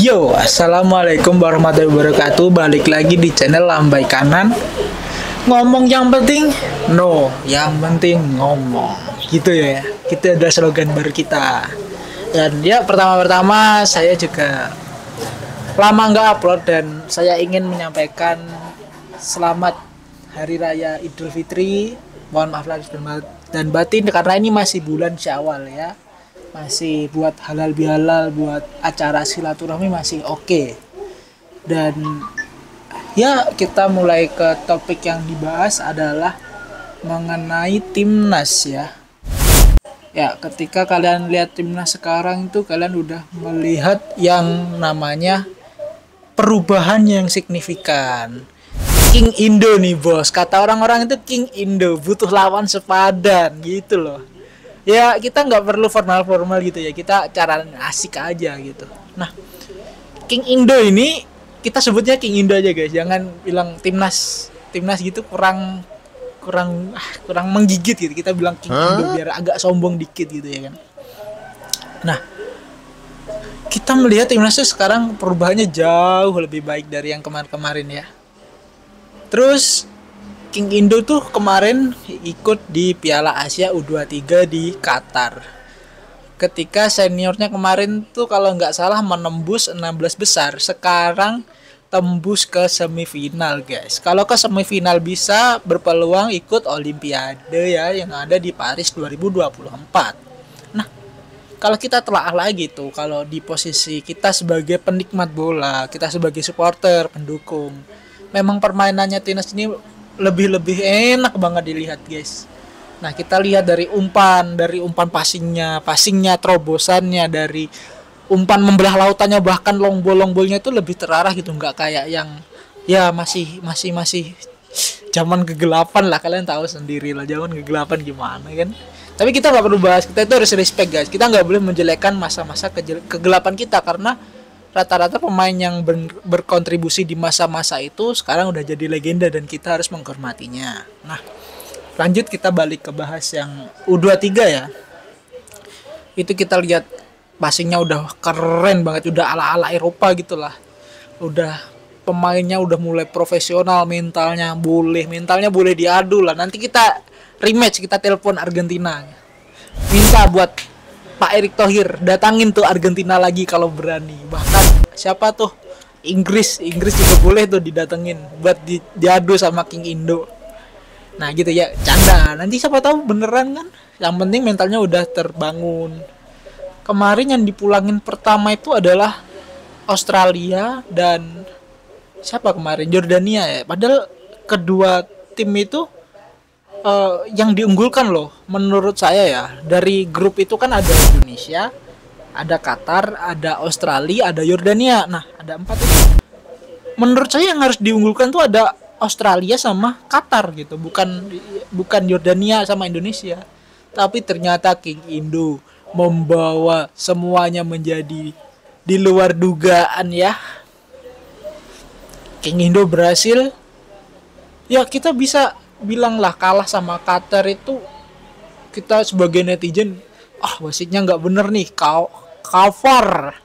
Yo, assalamualaikum warahmatullahi wabarakatuh. Balik lagi di channel Lambai Kanan. Ngomong yang penting, no, yang penting ngomong. Gitu ya. Kita ada slogan baru kita. Dan ya pertama-tama saya juga lama nggak upload dan saya ingin menyampaikan selamat Hari Raya Idul Fitri. Mohon maaf lahir dan batin karena ini masih bulan Syawal ya. Masih buat halal bihalal, buat acara silaturahmi masih oke. Dan ya kita mulai ke topik yang dibahas adalah mengenai timnas ya. Ya, ketika kalian lihat timnas sekarang itu kalian udah melihat yang namanya perubahan yang signifikan. King Indo nih bos, kata orang-orang itu King Indo butuh lawan sepadan gitu loh. Ya kita nggak perlu formal-formal gitu ya, kita cara asik aja gitu. Nah, King Indo ini kita sebutnya King Indo aja guys, jangan bilang timnas gitu kurang menggigit gitu. Kita bilang King Indo biar agak sombong dikit gitu ya kan. Nah, kita melihat timnasnya sekarang perubahannya jauh lebih baik dari yang kemarin-kemarin ya. Terus King Indo tuh kemarin ikut di Piala Asia U23 di Qatar. Ketika seniornya kemarin tuh kalau nggak salah menembus 16 besar, sekarang tembus ke semifinal guys. Kalau ke semifinal bisa berpeluang ikut Olimpiade ya yang ada di Paris 2024. Nah, kalau kita telah lagi tuh, kalau di posisi kita sebagai penikmat bola, kita sebagai supporter, pendukung, memang permainannya timnas ini lebih enak banget dilihat guys. Nah kita lihat dari umpan passingnya, terobosannya, dari umpan membelah lautannya, bahkan long ballnya itu lebih terarah gitu, nggak kayak yang ya masih zaman kegelapan lah, kalian tahu sendiri lah zaman kegelapan gimana kan. Tapi kita nggak perlu bahas, kita itu harus respect guys, kita nggak boleh menjelekkan masa-masa kegelapan kita karena rata-rata pemain yang berkontribusi di masa-masa itu sekarang udah jadi legenda dan kita harus menghormatinya. Nah, lanjut kita balik ke bahas yang U23 ya. Itu kita lihat passingnya udah keren banget, udah ala-ala Eropa gitulah. Udah pemainnya udah mulai profesional, mentalnya boleh diadu lah. Nanti kita rematch, kita telepon Argentina. Minta buat Pak Erick Thohir datangin tuh Argentina lagi kalau berani. Bahkan siapa tuh Inggris juga boleh tuh didatengin buat diadu sama King Indo. Nah gitu ya, canda. Nanti siapa tahu beneran kan. Yang penting mentalnya udah terbangun. Kemarin yang dipulangin pertama itu adalah Australia dan siapa kemarin? Jordania ya. Padahal kedua tim itu yang diunggulkan loh menurut saya ya. Dari grup itu kan ada Indonesia, ada Qatar, ada Australia, ada Yordania. Nah ada 4 itu. Menurut saya yang harus diunggulkan tuh ada Australia sama Qatar gitu, bukan Yordania sama Indonesia. Tapi ternyata King Indo membawa semuanya menjadi di luar dugaan ya. King Indo berhasil. Ya kita bisa bilang lah kalah sama Qatar itu, kita sebagai netizen wasitnya nggak bener nih, cover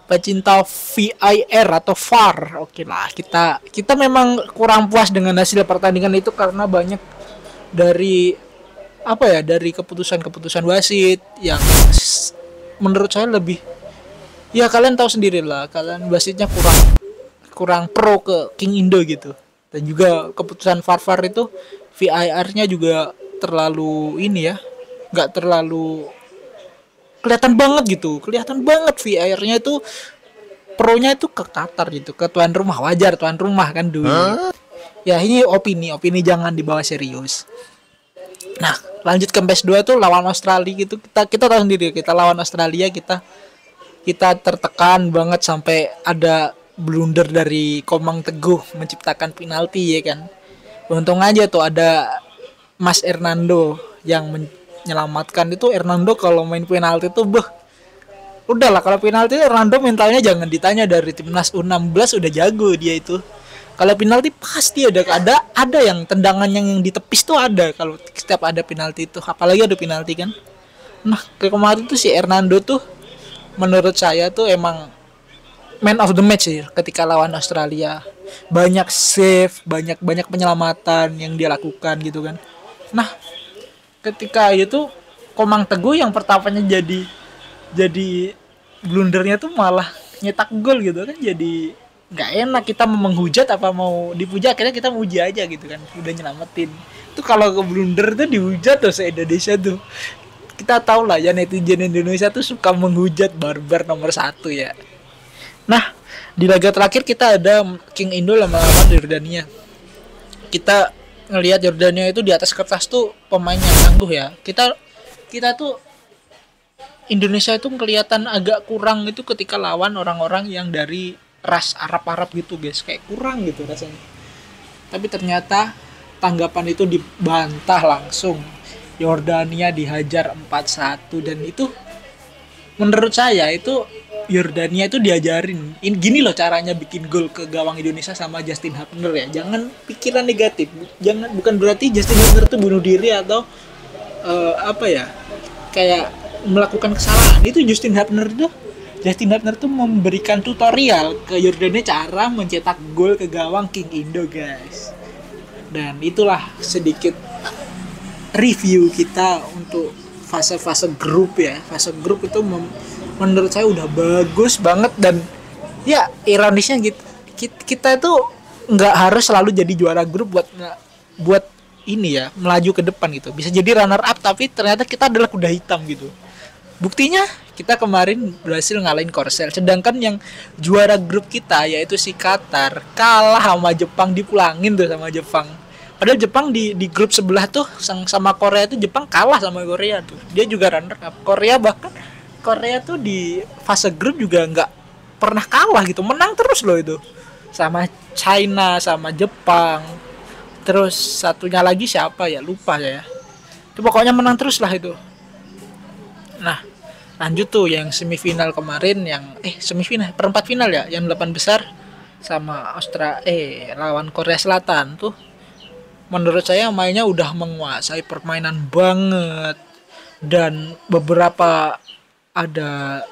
pecinta VAR atau VAR. Oke lah, kita memang kurang puas dengan hasil pertandingan itu karena banyak dari dari keputusan wasit yang menurut saya lebih, ya kalian tahu sendiri lah, kalian wasitnya kurang pro ke King Indo gitu. Dan juga keputusan VAR itu VAR-nya juga terlalu nggak terlalu kelihatan banget VAR-nya itu pro-nya itu ke Qatar gitu, ke tuan rumah. Wajar tuan rumah kan dulu. Ya ini opini jangan dibawa serius. Nah lanjut ke match 2 tuh lawan Australia gitu, kita tahu sendiri, kita lawan Australia kita tertekan banget sampai ada blunder dari Komang Teguh menciptakan penalti ya kan. Untung aja tuh ada Mas Hernando yang menyelamatkan itu. Hernando kalau main penalti tuh udahlah, kalau penalti Hernando mentalnya jangan ditanya, dari timnas U16 udah jago dia itu. Kalau penalti pasti ada yang tendangan yang ditepis tuh ada kalau setiap ada penalti itu, apalagi ada penalti kan. Nah kemarin tuh si Hernando tuh menurut saya tuh emang man of the match sih ketika lawan Australia. Banyak save, banyak penyelamatan yang dia lakukan gitu kan. Nah, ketika itu Komang Teguh yang pertamanya jadi blundernya tuh malah nyetak gol gitu kan, jadi nggak enak. Kita mau menghujat apa mau dipuja, akhirnya kita muji aja gitu kan, udah nyelamatin. Itu kalau ke blunder tuh dihujat tuh se-Indonesia tuh. Kita tahu lah ya, netizen Indonesia tuh suka menghujat barbar nomor 1 ya. Nah, di laga terakhir kita ada King Indo melawan Yordania. Kita ngelihat Yordania itu di atas kertas tuh pemain yang tangguh ya. Kita tuh Indonesia itu kelihatan agak kurang itu ketika lawan orang-orang yang dari ras Arab gitu guys, kayak kurang gitu rasanya. Tapi ternyata tanggapan itu dibantah langsung. Yordania dihajar 4-1 dan itu menurut saya itu Yordania itu diajarin gini loh caranya bikin gol ke gawang Indonesia sama Justin Hubner ya. Jangan pikiran negatif. Bukan berarti Justin Hubner tuh bunuh diri atau kayak melakukan kesalahan. Itu Justin Hubner tuh memberikan tutorial ke Yordania cara mencetak gol ke gawang King Indo guys. Dan itulah sedikit review kita untuk fase-fase grup ya. Fase grup itu menurut saya udah bagus banget. Dan ya ironisnya gitu, kita itu nggak harus selalu jadi juara grup buat ini ya, melaju ke depan gitu. Bisa jadi runner up tapi ternyata kita adalah kuda hitam gitu. Buktinya kita kemarin berhasil ngalahin Korsel, sedangkan yang juara grup kita yaitu si Qatar kalah sama Jepang, dipulangin tuh sama Jepang. Padahal Jepang di grup sebelah tuh sama Korea tuh, Jepang kalah sama Korea tuh. Dia juga runner up. Korea tuh di fase grup juga nggak pernah kalah gitu, menang terus loh itu. Sama China, sama Jepang. Terus satunya lagi siapa ya, lupa ya. Itu pokoknya menang terus lah itu. Nah, lanjut tuh yang semifinal kemarin, semifinal, perempat final ya, yang 8 besar sama lawan Korea Selatan tuh. Menurut saya mainnya udah menguasai permainan banget. Dan beberapa ada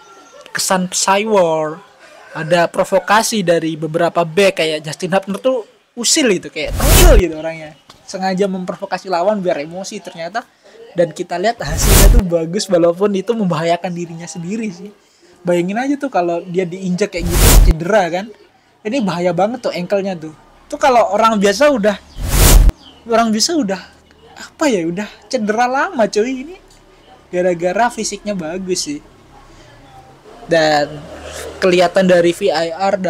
kesan psywar, ada provokasi dari beberapa back kayak Justin Hubner tuh usil gitu, kayak tengil gitu orangnya. Sengaja memprovokasi lawan biar emosi ternyata. Dan kita lihat hasilnya tuh bagus walaupun itu membahayakan dirinya sendiri sih. Bayangin aja tuh kalau dia diinjak kayak gitu cedera kan. Ini bahaya banget tuh ankle-nya tuh. Tuh kalau orang biasa udah udah cedera lama coy, ini gara-gara fisiknya bagus sih. Dan kelihatan dari VAR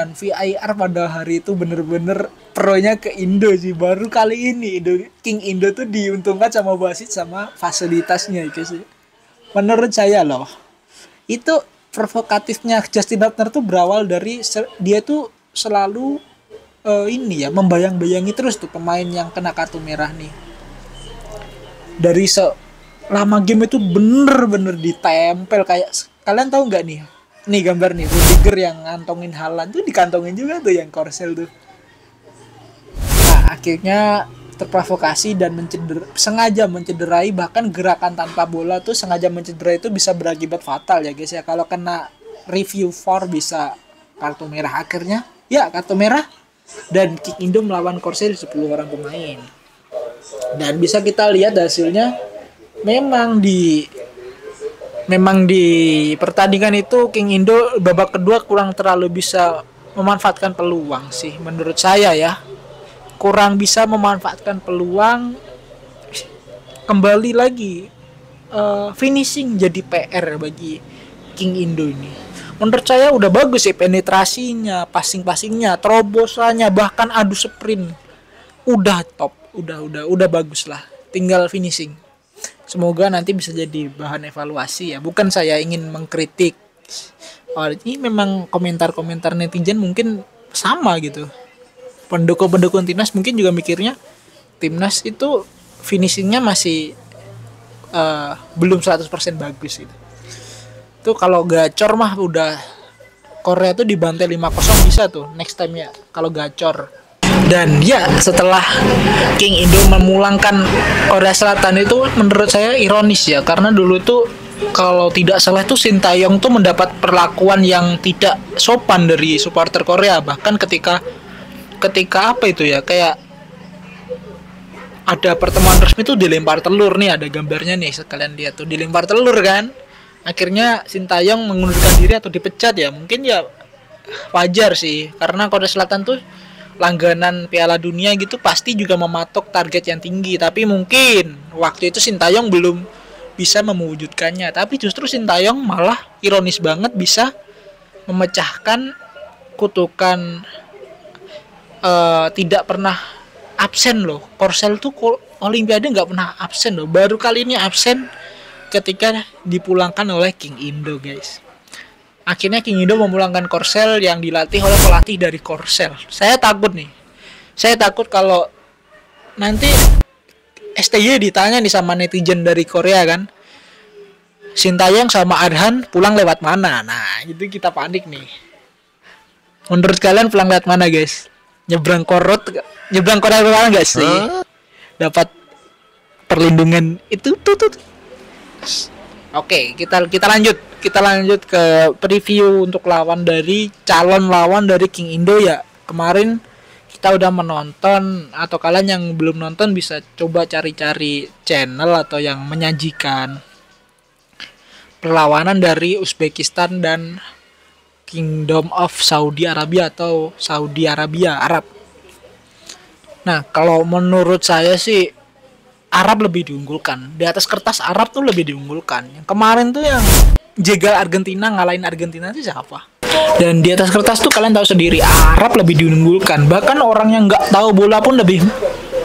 pada hari itu bener-bener pronya ke Indo sih. Baru kali ini King Indo tuh diuntungkan sama wasit sama fasilitasnya itu sih. Menurut saya loh, itu provokatifnya Justin Hubner tuh berawal dari dia tuh selalu membayang-bayangi terus tuh pemain yang kena kartu merah nih. Dari selama game itu bener-bener ditempel. Kayak kalian tahu nggak nih? Nih gambar nih, Rudiger yang ngantongin Haaland tuh dikantongin juga tuh yang Korsel tuh. Nah, akhirnya terprovokasi dan sengaja mencederai, bahkan gerakan tanpa bola tuh sengaja mencederai itu bisa berakibat fatal ya guys ya. Kalau kena review VAR bisa kartu merah, akhirnya ya kartu merah. Dan King Indo melawan Korsel 10 orang pemain. Dan bisa kita lihat hasilnya memang di pertandingan itu King Indo babak kedua kurang terlalu bisa memanfaatkan peluang sih menurut saya ya. Kurang bisa memanfaatkan peluang. Kembali lagi finishing jadi PR bagi King Indo ini. Menurut saya udah bagus sih penetrasinya, passingnya, terobosannya, bahkan adu sprint. Udah top, udah bagus lah. Tinggal finishing. Semoga nanti bisa jadi bahan evaluasi ya. Bukan saya ingin mengkritik. Ini memang komentar-komentar netizen mungkin sama gitu. Pendukung Timnas mungkin juga mikirnya Timnas itu finishingnya masih belum 100% bagus gitu. Tuh kalau gacor mah udah Korea tuh dibantai 5-0 bisa tuh next time ya kalau gacor. Dan ya setelah King Indo memulangkan Korea Selatan itu menurut saya ironis ya, karena dulu tuh kalau tidak salah tuh Sintayong tuh mendapat perlakuan yang tidak sopan dari supporter Korea, bahkan ketika ketika apa itu ya, kayak ada pertemuan resmi tuh dilempar telur nih, ada gambarnya nih, sekalian lihat tuh dilempar telur kan. Akhirnya Sintayong mengundurkan diri atau dipecat ya, mungkin ya wajar sih, karena Korea Selatan tuh langganan Piala Dunia gitu pasti juga mematok target yang tinggi, tapi mungkin waktu itu Sintayong belum bisa mewujudkannya, tapi justru Sintayong malah ironis banget bisa memecahkan kutukan tidak pernah absen loh. Korsel tuh Olimpiade nggak pernah absen loh. Baru kali ini absen ketika dipulangkan oleh King Indo, guys. Akhirnya King Indo memulangkan Korsel yang dilatih oleh pelatih dari Korsel. Saya takut nih. Saya takut kalau nanti STY ditanya nih sama netizen dari Korea kan, Sintayong sama Arhan pulang lewat mana? Nah, itu kita panik nih. Menurut kalian pulang lewat mana, guys? Nyebrang nyebrang Korea Utara nggak sih? Dapat perlindungan itu tuh. Oke, kita lanjut ke preview untuk calon lawan dari King Indo ya. Kemarin kita udah menonton, atau kalian yang belum nonton bisa coba cari-cari channel atau yang menyajikan perlawanan dari Uzbekistan dan Kingdom of Saudi Arabia atau Saudi Arabia Arab. Nah, kalau menurut saya sih Arab lebih diunggulkan. Di atas kertas Arab tuh lebih diunggulkan. Yang kemarin tuh yang jegal Argentina, ngalahin Argentina itu siapa? Dan di atas kertas tuh kalian tahu sendiri Arab lebih diunggulkan. Bahkan orang yang nggak tahu bola pun lebih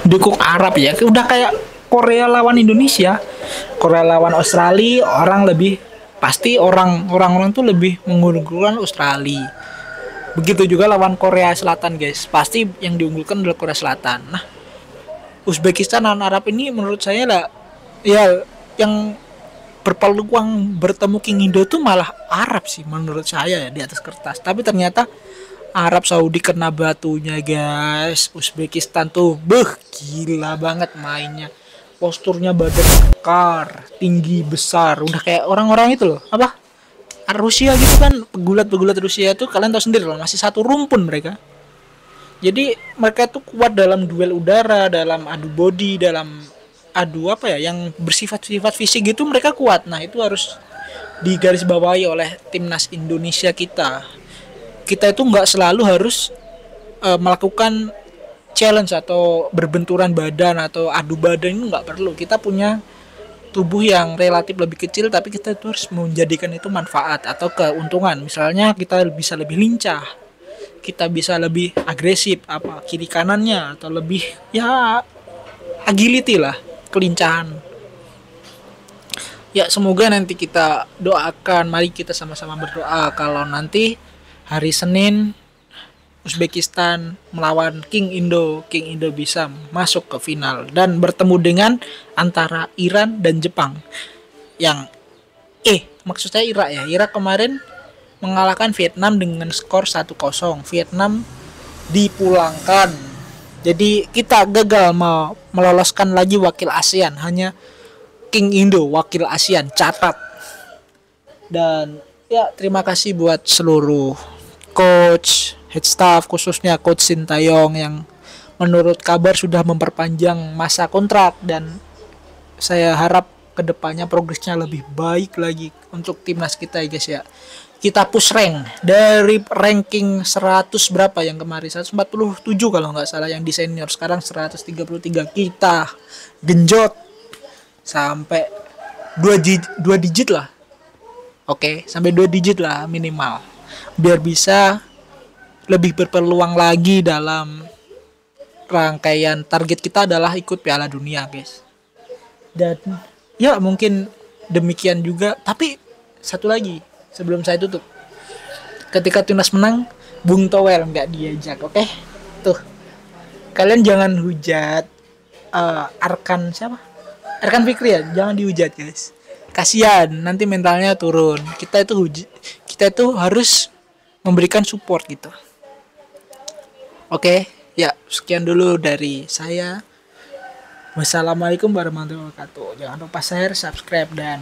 dukung Arab ya. Udah kayak Korea lawan Indonesia, Korea lawan Australia, orang-orang tuh lebih mengunggulkan Australia. Begitu juga lawan Korea Selatan, guys. Pasti yang diunggulkan adalah Korea Selatan. Nah, Uzbekistan lawan Arab ini menurut saya lah ya yang berpeluang bertemu King Indo tuh malah Arab sih menurut saya ya di atas kertas. Tapi ternyata Arab Saudi kena batunya, guys. Uzbekistan tuh gila banget mainnya. Posturnya badan kekar, tinggi besar, udah kayak orang-orang itu loh, apa? Rusia gitu kan, pegulat-pegulat Rusia tuh kalian tahu sendiri loh, masih satu rumpun mereka. Jadi mereka tuh kuat dalam duel udara, dalam adu body, dalam adu apa ya, yang bersifat-sifat fisik gitu mereka kuat. Nah, itu harus digarisbawahi oleh timnas Indonesia kita. Kita itu nggak selalu harus melakukan challenge atau berbenturan badan atau adu badan, itu nggak perlu. Kita punya tubuh yang relatif lebih kecil, tapi kita itu harus menjadikan itu manfaat atau keuntungan. Misalnya kita bisa lebih lincah, kita bisa lebih agresif, apa kiri kanannya, atau lebih ya agility lah, kelincahan. Ya semoga nanti kita doakan, mari kita sama-sama berdoa kalau nanti hari Senin Uzbekistan melawan King Indo bisa masuk ke final dan bertemu dengan antara Iran dan Jepang. Yang maksud saya Irak ya. Irak kemarin mengalahkan Vietnam dengan skor 1-0. Vietnam dipulangkan. Jadi kita gagal meloloskan lagi wakil ASEAN, hanya King Indo wakil ASEAN, catat. Dan ya terima kasih buat seluruh coach, head staff, khususnya coach Sintayong yang menurut kabar sudah memperpanjang masa kontrak, dan saya harap kedepannya progresnya lebih baik lagi untuk timnas kita ya guys ya. Kita push rank dari ranking 100 berapa yang kemarin, 147 kalau nggak salah yang di senior, sekarang 133, kita genjot sampai 2 digit lah. Oke, sampai 2 digit lah minimal, biar bisa lebih berpeluang lagi dalam rangkaian target kita adalah ikut Piala Dunia, guys. Dan ya mungkin demikian juga. Tapi satu lagi sebelum saya tutup, ketika timnas menang, Bung Tower nggak diajak, oke? Tuh, kalian jangan hujat Arkan siapa? Arkan Fikri ya, jangan dihujat guys. Kasihan, nanti mentalnya turun. Kita itu harus memberikan support gitu. Oke, ya sekian dulu dari saya. Wassalamualaikum warahmatullahi wabarakatuh. Jangan lupa share, subscribe, dan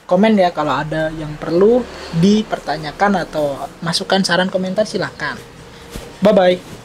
komen ya kalau ada yang perlu dipertanyakan atau masukan saran komentar silahkan. Bye bye.